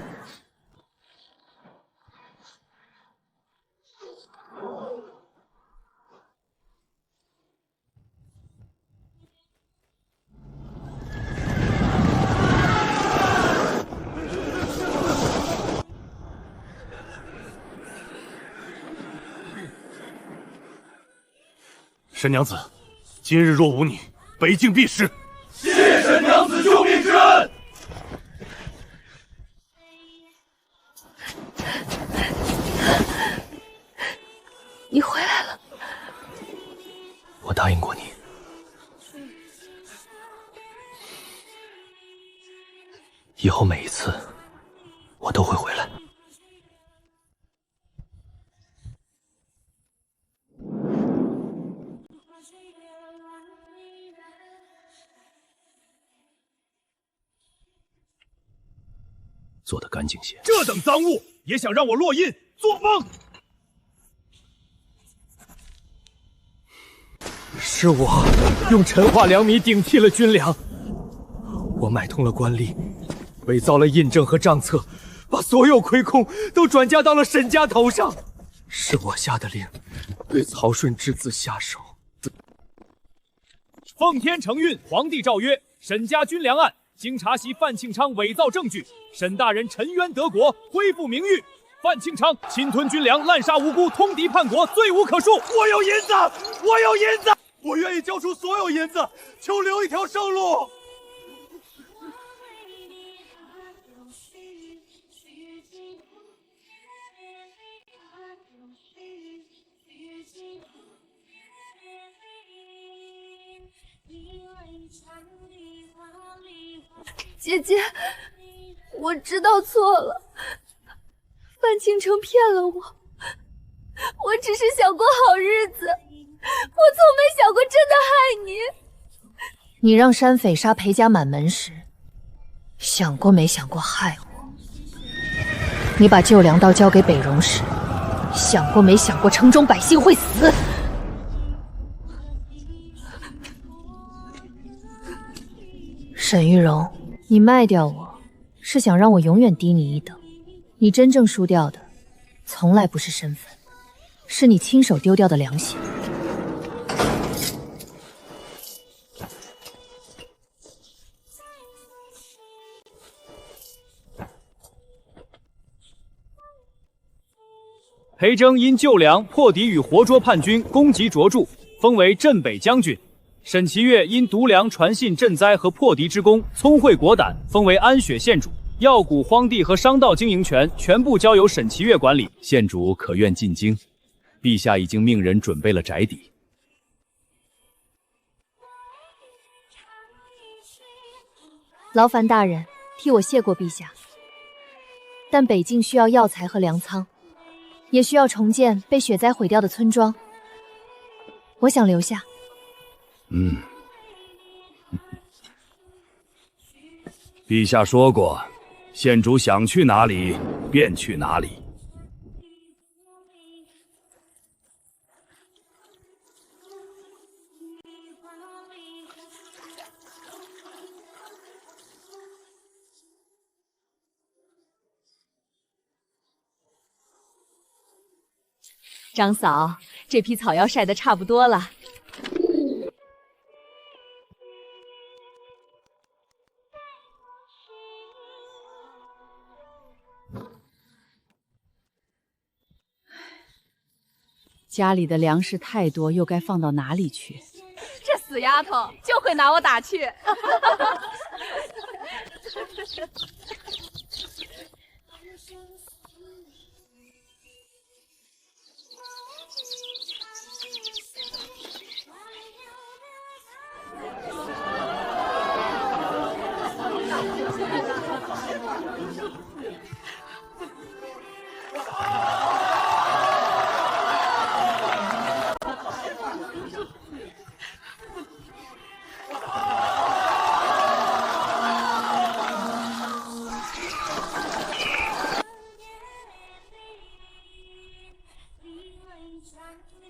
沈娘子，今日若无你，北境必失。谢沈娘子救命之恩。你回来了。我答应过你，以后每一次我都会回来。做得干净些。这等赃物也想让我落印作风？是我用陈化良米顶替了军粮，我买通了官吏，伪造了印证和账册，把所有亏空都转嫁到了沈家头上。是我下的令，对曹顺之子下手。奉天承运，皇帝诏曰：沈家军粮案，经查悉范庆昌伪造证据，沈大人沉冤得国，恢复名誉。范庆昌侵吞军粮，滥杀无辜，通敌叛国，罪无可恕。我有银子，我有银子，我愿意交出所有银子，求留一条生路。姐姐，我知道错了，范倾城骗了我，我只是想过好日子，我从没想过真的害你。你让山匪杀裴家满门时，想过没想过害我？你把旧粮道交给北戎时，想过没想过城中百姓会死？沈玉荣，你卖掉我，是想让我永远低你一等。你真正输掉的，从来不是身份，是你亲手丢掉的良心。裴征因救粮破敌与活捉叛军，功绩卓著，封为镇北将军。沈其岳因独粮传信赈灾和破敌之功，聪慧果胆，封为安雪县主。药谷、荒地和商道经营权全部交由沈其岳管理。县主可愿进京？陛下已经命人准备了宅邸。劳烦大人替我谢过陛下。但北境需要药材和粮仓，也需要重建被雪灾毁掉的村庄。我想留下。陛下说过，县主想去哪里便去哪里。张嫂，这批草药晒得差不多了。家里的粮食太多，又该放到哪里去？这死丫头就会拿我打趣。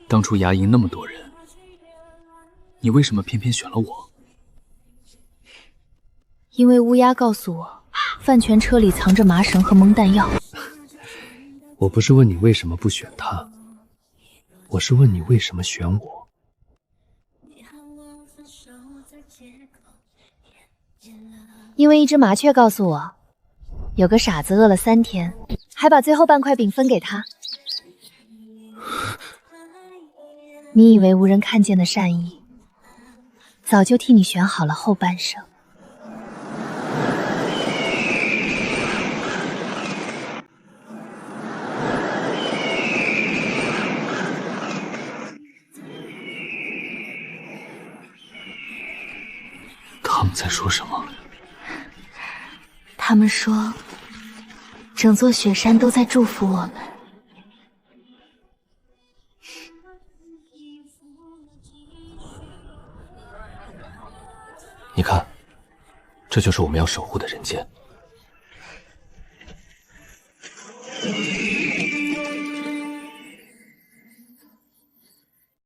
当初牙营那么多人，你为什么偏偏选了我？因为乌鸦告诉我，饭泉车里藏着麻绳和蒙弹药。我不是问你为什么不选他，我是问你为什么选我。因为一只麻雀告诉我，有个傻子饿了3天，还把最后半块饼分给他。你以为无人看见的善意，早就替你选好了后半生。他们在说什么？他们说，整座雪山都在祝福我们。你看，这就是我们要守护的人间。